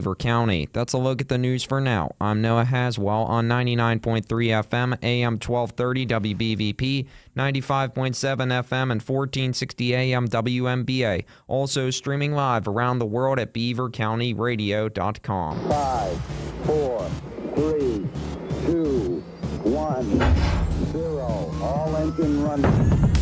Beaver County. That's a look at the news for now. I'm Noah Haswell on 99.3 FM, AM 1230 WBVP, 95.7 FM, and 1460 AM WMBA. Also streaming live around the world at beavercountyradio.com. 5, 4, 3, 2, 1, 0. All engine running.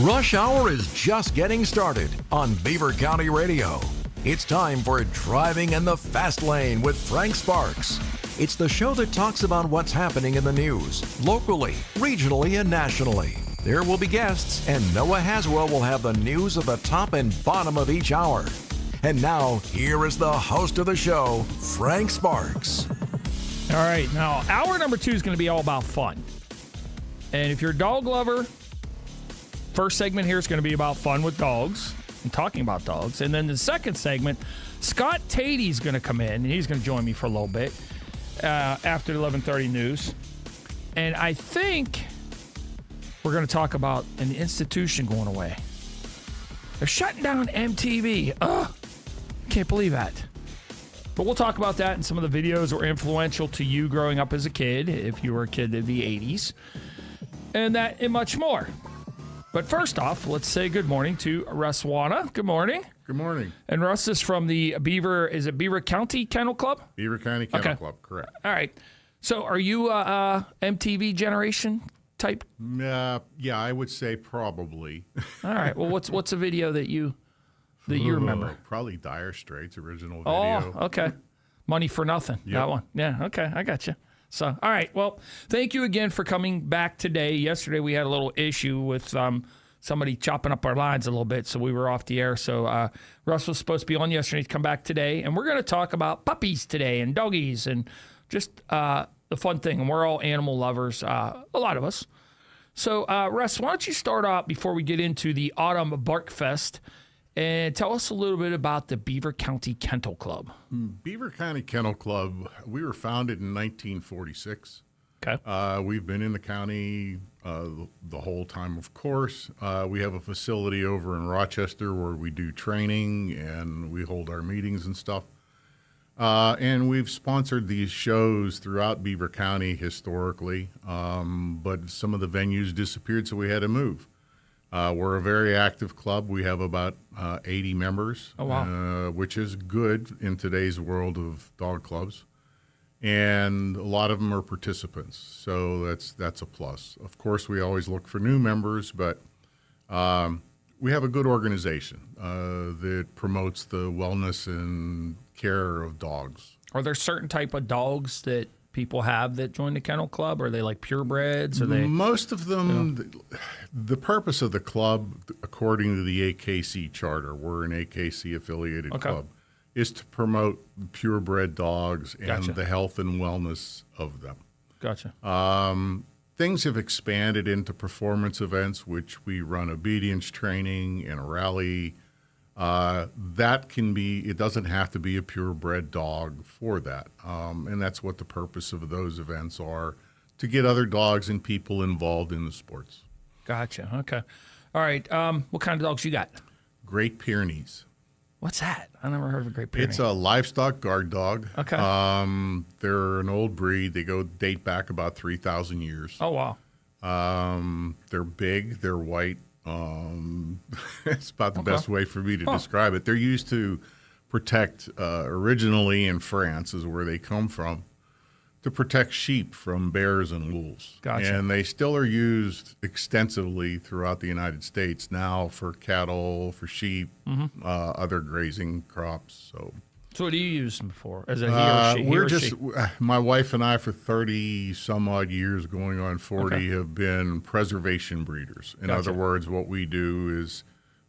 Rush Hour is just getting started on Beaver County Radio. It's time for Driving in the Fast Lane with Frank Sparks. It's the show that talks about what's happening in the news, locally, regionally, and nationally. There will be guests, and Noah Haswell will have the news of the top and bottom of each hour. And now, here is the host of the show, Frank Sparks. All right, now, hour number 2 is going to be all about fun. And if you're a dog lover, first segment here is going to be about fun with dogs. And talking about dogs. And then the second segment, Scott Tady's going to come in, and he's going to join me for a little bit after the 11:30 news. And I think we're going to talk about an institution going away. They're shutting down MTV. Ugh, can't believe that. But we'll talk about that and some of the videos that were influential to you growing up as a kid, if you were a kid of the 80s, and that and much more. But first off, let's say good morning to Russ Wahna. Good morning. Good morning. And Russ is from the Beaver County Kennel Club? Beaver County Kennel Club, correct. All right. So are you a MTV generation type? Yeah, I would say probably. All right. Well, what's a video that you remember? Probably Dire Straits original video. Oh, okay. Money for Nothing. Yep. That one. Yeah, okay. I got you. So, all right. Well, thank you again for coming back today. Yesterday we had a little issue with somebody chopping up our lines a little bit, so we were off the air. So Russ was supposed to be on yesterday to come back today, and we're going to talk about puppies today and doggies and just the fun thing. And we're all animal lovers, a lot of us. So, Russ, why don't you start out before we get into the Autumn BarkFest and tell us a little bit about the Beaver County Kennel Club. Beaver County Kennel Club, we were founded in 1946. Okay. We've been in the county the whole time, of course. We have a facility over in Rochester where we do training and we hold our meetings and stuff. And we've sponsored these shows throughout Beaver County historically, but some of the venues disappeared, so we had to move. We're a very active club. We have about 80 members, oh, wow. Which is good in today's world of dog clubs. And a lot of them are participants, so that's a plus. Of course, we always look for new members, but we have a good organization that promotes the wellness and care of dogs. Are there certain type of dogs that people have that join the kennel club? Are they like purebreds? Are they most of them? The purpose of the club, according to the AKC charter, we're an AKC affiliated club, is to promote purebred dogs and the health and wellness of them. Gotcha. Things have expanded into performance events, which we run obedience training and a rally. That can be, it doesn't have to be a purebred dog for that. And that's what the purpose of those events are, to get other dogs and people involved in the sports. Gotcha. Okay. All right. What kind of dogs you got? Great Pyrenees. What's that? I never heard of a Great Pyrenees. It's a livestock guard dog. Okay. They're an old breed. They date back about 3,000 years. Oh, wow. They're big. They're white. It's about the best way for me to describe it. They're used to protect, originally in France is where they come from, to protect sheep from bears and wolves. Gotcha. And they still are used extensively throughout the United States now for cattle, for sheep, other grazing crops. So what do you use them for? As a he or she? My wife and I, for 30 some odd years, going on 40, have been preservation breeders. In other words, what we do is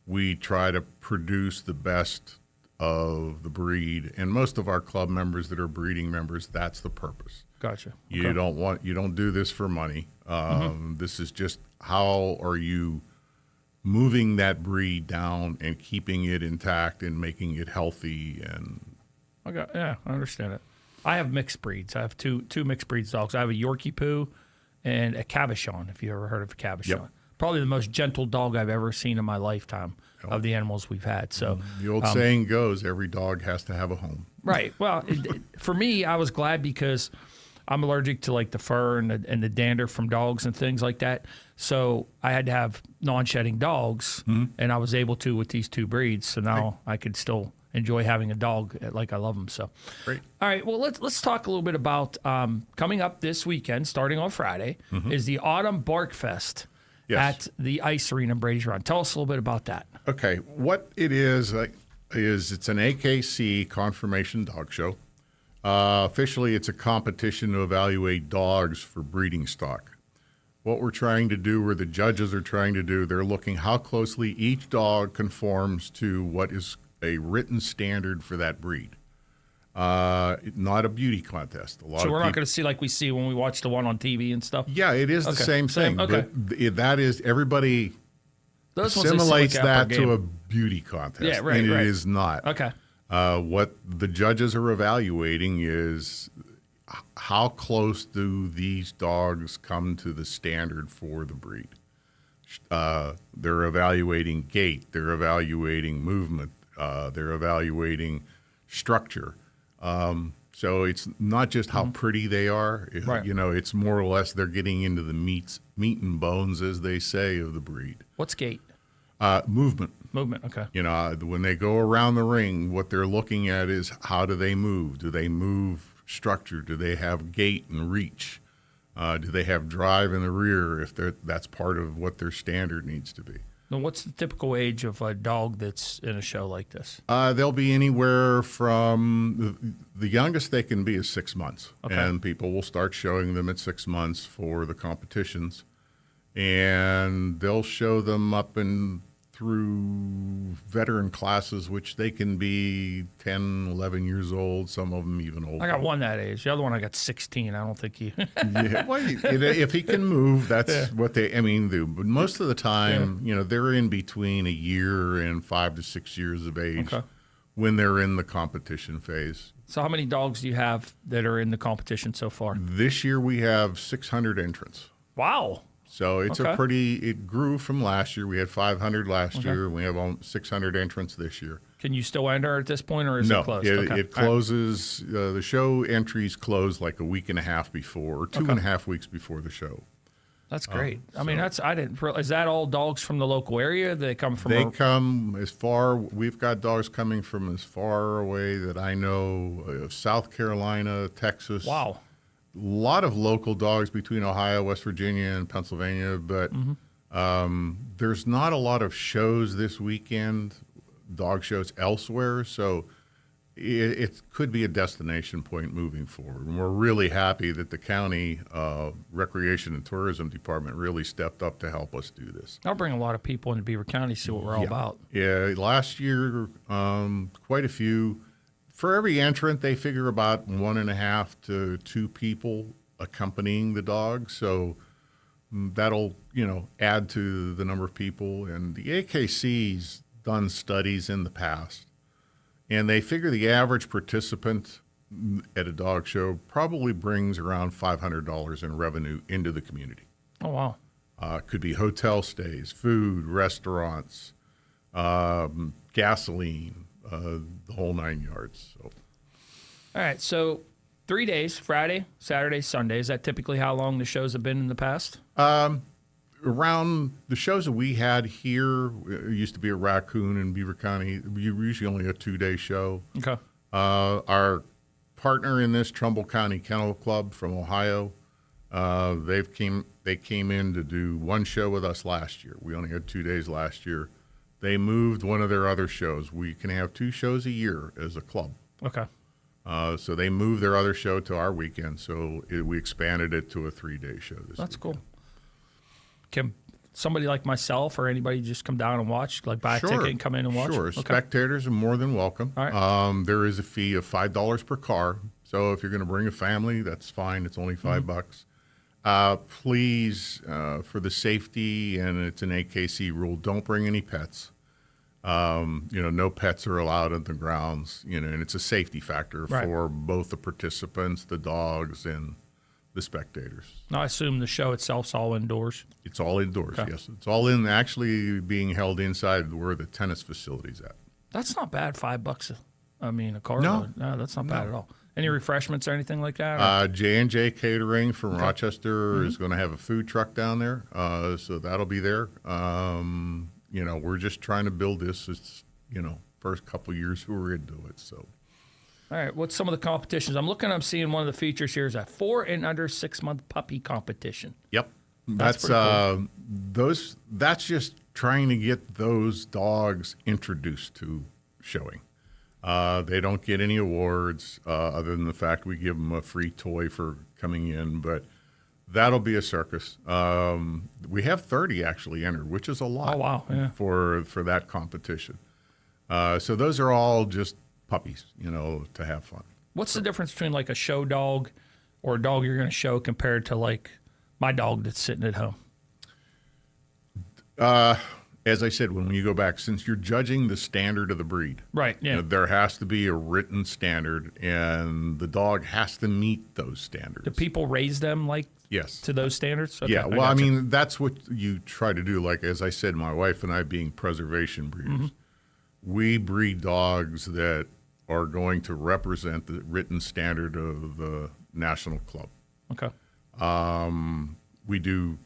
we try to produce the best of the breed, and most of our club members that are breeding members, that's the purpose. Gotcha. You don't do this for money. This is just how are you moving that breed down and keeping it intact and making it healthy. And I understand it. I have mixed breeds. I have two mixed breeds dogs. I have a Yorkie Poo and a Cavachon, if you ever heard of a Cavachon. Yep. Probably the most gentle dog I've ever seen in my lifetime of the animals we've had. So the old saying goes, every dog has to have a home. Right. Well, for me, I was glad because I'm allergic to like the fur and the dander from dogs and things like that. So I had to have non-shedding dogs, and I was able to with these two breeds. So now I could still enjoy having a dog like I love them. So Great. All right. Well, let's talk a little bit about coming up this weekend, starting on Friday, is the Autumn BarkFest at the Ice Arena in Brady's Run. Tell us a little bit about that. Okay, what it is it's an AKC confirmation dog show. Officially, it's a competition to evaluate dogs for breeding stock. What we're trying to do, or the judges are trying to do, they're looking how closely each dog conforms to what is a written standard for that breed. Not a beauty contest. So we're not going to see like we see when we watch the one on TV and stuff? Yeah, it is the same thing. Okay. But that is, everybody assimilates that to a beauty contest. Yeah, right, and right. it is not. Okay. What the judges are evaluating is how close do these dogs come to the standard for the breed. They're evaluating gait. They're evaluating movement. They're evaluating structure. So it's not just how pretty they are. Right. You know, it's more or less they're getting into the meat and bones, as they say, of the breed. What's gait? Movement. Movement, okay. You know, when they go around the ring, what they're looking at is how do they move? Do they move structure? Do they have gait and reach? Do they have drive in the rear if that's part of what their standard needs to be? Now, what's the typical age of a dog that's in a show like this? They'll be anywhere from the youngest they can be is 6 months. Okay. And people will start showing them at 6 months for the competitions. And they'll show them up and through veteran classes, which they can be 10, 11 years old, some of them even older. I got one that age. The other one I got 16. I don't think he... Yeah, well, if he can move, that's what they do. But most of the time, you know, they're in between a year and 5 to 6 years of age when they're in the competition phase. So how many dogs do you have that are in the competition so far? This year we have 600 entrants. Wow. So it's it grew from last year. We had 500 last year. We have 600 entrants this year. Can you still enter at this point, or is it closed? No, it closes. The show entries close like a week and a half before, or 2.5 weeks before the show. That's great. I mean, I didn't. Is that all dogs from the local area? They come from. They come as far. We've got dogs coming from as far away that I know. South Carolina, Texas. Wow. A lot of local dogs between Ohio, West Virginia, and Pennsylvania, but there's not a lot of shows this weekend, dog shows elsewhere, so it could be a destination point moving forward. And we're really happy that the county Recreation and Tourism Department really stepped up to help us do this. I'll bring a lot of people into Beaver County to see what we're all about. Yeah, last year, quite a few. For every entrant, they figure about 1.5 to 2 people accompanying the dog. So that'll, add to the number of people. And the AKC's done studies in the past, and they figure the average participant at a dog show probably brings around $500 in revenue into the community. Oh, wow. Could be hotel stays, food, restaurants, gasoline, the whole 9 yards. So. All right, so 3 days, Friday, Saturday, Sunday. Is that typically how long the shows have been in the past? Around the shows that we had here, it used to be at Raccoon in Beaver County. We usually only a 2-day show. Okay. Our partner in this, Trumbull County Kennel Club from Ohio, they came in to do one show with us last year. We only had 2 days last year. They moved one of their other shows. We can have 2 shows a year as a club. Okay. So they moved their other show to our weekend. So we expanded it to a 3-day show this That's weekend. cool. Can somebody like myself or anybody just come down and watch, like buy a ticket and come in and watch? Sure. Okay. Spectators are more than welcome. All right. There is a fee of $5 per car. So if you're going to bring a family, that's fine. It's only $5. Please, for the safety, and it's an AKC rule, don't bring any pets. No pets are allowed at the grounds, and it's a safety factor for both the participants, the dogs, and the spectators. Now, I assume the show itself's all indoors. It's all indoors, Okay. yes. It's all actually being held inside where the tennis facility's at. That's not bad, $5 I mean, a car No. load. No, that's not bad at all. Any refreshments or anything like that? J&J Catering from Rochester is going to have a food truck down there, so that'll be there. We're just trying to build this. It's, first couple years we were into it, so. All right, what's some of the competitions? I'm seeing one of the features here is a 4 and under 6 month puppy competition. Yep. That's cool. That's just trying to get those dogs introduced to showing. They don't get any awards other than the fact we give them a free toy for coming in, but that'll be a circus. We have 30 actually entered, which is a lot. Oh, wow. Yeah. For that competition. So those are all just puppies, to have fun. What's the difference between like a show dog or a dog you're going to show compared to like my dog that's sitting at home? As I said, when you go back, since you're judging the standard of the breed, right? Yeah, there has to be a written standard, and the dog has to meet those standards. Do people raise them yes to those standards? Okay, yeah, well, I mean, that's what you try to do. Like as I said, my wife and I being preservation breeders, we breed dogs that are going to represent the written standard of the national club. Okay. We do.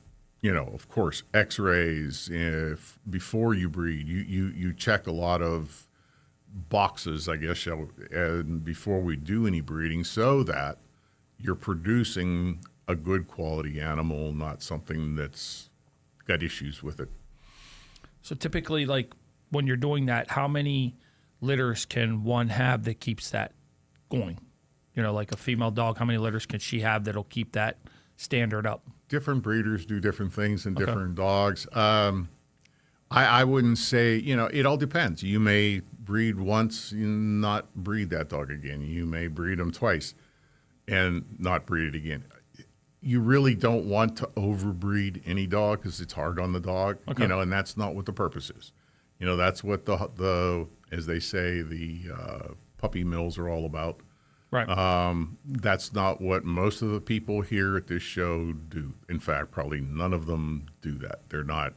Of course, X-rays. Before you breed, you check a lot of boxes, I guess, and before we do any breeding, so that you're producing a good quality animal, not something that's got issues with it. So typically, like when you're doing that, how many litters can one have that keeps that going? Like a female dog, how many litters can she have that'll keep that standard up? Different breeders do different things in different dogs. I wouldn't say, it all depends. You may breed once and not breed that dog again. You may breed them twice and not breed it again. You really don't want to overbreed any dog because it's hard on the dog, and that's not what the purpose is. That's what the as they say, the puppy mills are all about. Right. That's not what most of the people here at this show do. In fact, probably none of them do that. They're not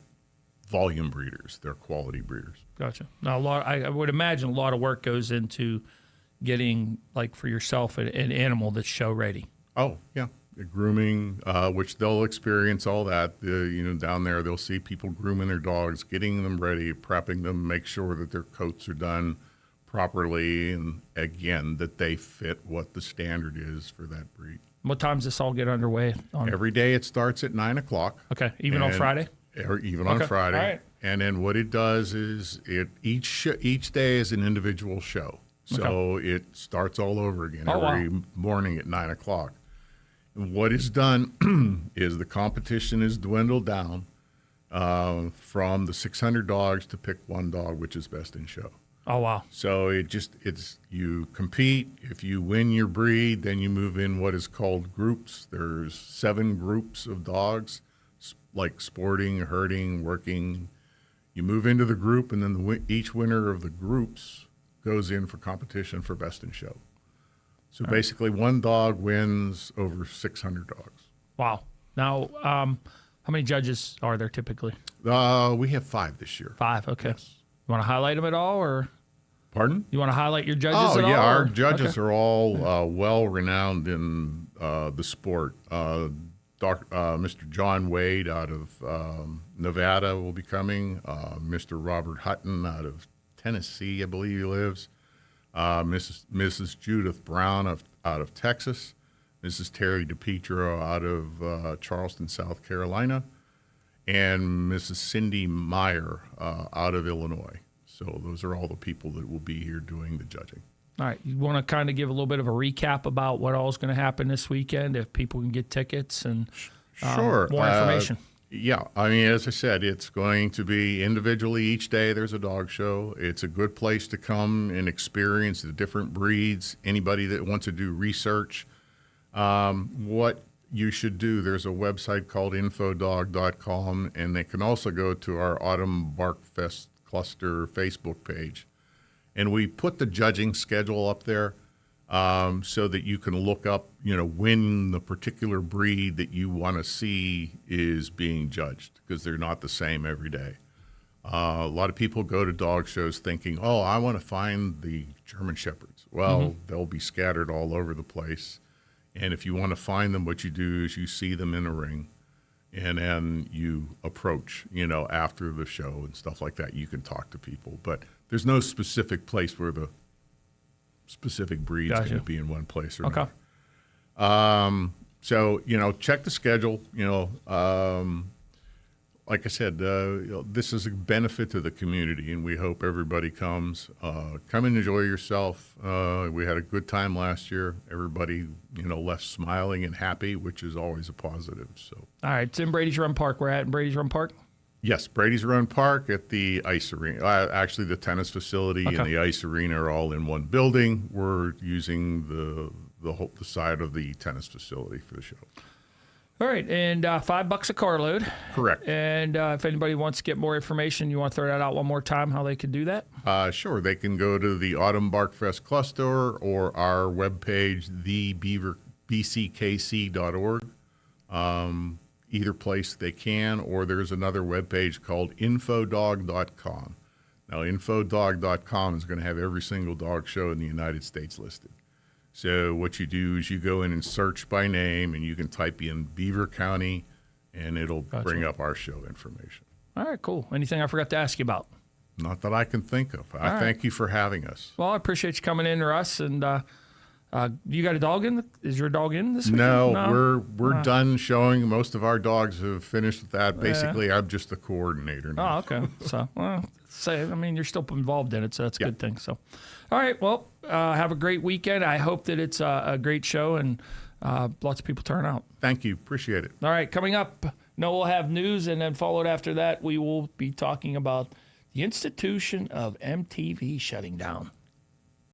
volume breeders. They're quality breeders. Gotcha. Now, I would imagine a lot of work goes into getting, like for yourself, an animal that's show ready. Oh, yeah. The grooming, which they'll experience all that. Down there, they'll see people grooming their dogs, getting them ready, prepping them, make sure that their coats are done properly, and again, that they fit what the standard is for that breed. What time does this all get underway? Every day it starts at 9 o'clock. Okay, even on Friday? Or even on Friday. All right. And then what it does is each day is an individual show. So it starts all over again every morning at 9 o'clock. And what is done is the competition is dwindled down from the 600 dogs to pick one dog, which is best in show. Oh, wow. So you compete. If you win your breed, then you move in what is called groups. There's 7 groups of dogs, like sporting, herding, working. You move into the group, and then each winner of the groups goes in for competition for best in show. So basically, one dog wins over 600 dogs. Wow. Now, how many judges are there typically? We have 5 this year. 5, okay. Yes. You want to highlight them at all, or? Pardon? You want to highlight your judges at all? Oh, yeah. Our judges are all well-renowned in the sport. Mr. John Wade out of Nevada will be coming. Mr. Robert Hutton out of Tennessee, I believe he lives. Mrs. Judith Brown out of Texas. Mrs. Terry DePietro out of Charleston, South Carolina. And Mrs. Cindy Meyer out of Illinois. So those are all the people that will be here doing the judging. All right. You want to kind of give a little bit of a recap about what all is going to happen this weekend, if people can get tickets and sure. More information? Yeah. I mean, as I said, it's going to be individually each day there's a dog show. It's a good place to come and experience the different breeds. Anybody that wants to do research, what you should do, there's a website called infodog.com, and they can also go to our Autumn BarkFest Cluster Facebook page. And we put the judging schedule up there so that you can look up, when the particular breed that you want to see is being judged, because they're not the same every day. A lot of people go to dog shows thinking, oh, I want to find the German Shepherds. Well, they'll be scattered all over the place. And if you want to find them, what you do is you see them in a ring, and then you approach, after the show and stuff like that. You can talk to people. But there's no specific place where the specific breed's going to be in one place or another. So, check the schedule. Like I said, this is a benefit to the community, and we hope everybody comes. Come and enjoy yourself. We had a good time last year. Everybody, left smiling and happy, which is always a positive. So, all right, it's in Brady's Run Park. We're at Brady's Run Park? Yes, Brady's Run Park at the Ice Arena. Actually, the tennis facility and the Ice Arena are all in one building. We're using the side of the tennis facility for the show. All right, and $5 a carload. Correct. And if anybody wants to get more information, you want to throw that out one more time, how they can do that? Sure. They can go to the Autumn BarkFest cluster or our webpage, thebeaverbckc.org. Either place they can, or there's another webpage called infodog.com. Now, infodog.com is going to have every single dog show in the United States listed. So what you do is you go in and search by name, and you can type in Beaver County, and it'll bring up our show information. All right, cool. Anything I forgot to ask you about? Not that I can think of. I thank you for having us. Well, I appreciate you coming in, Russ. And you got a dog in? Is your dog in this weekend? No, we're done showing. Most of our dogs have finished with that. Basically, I'm just the coordinator now. Oh, okay. So, you're still involved in it, so that's a good thing. So, all right. Well, have a great weekend. I hope that it's a great show and lots of people turn out. Thank you. Appreciate it. All right. Coming up, we'll have news, and then followed after that, we will be talking about the institution of MTV shutting down.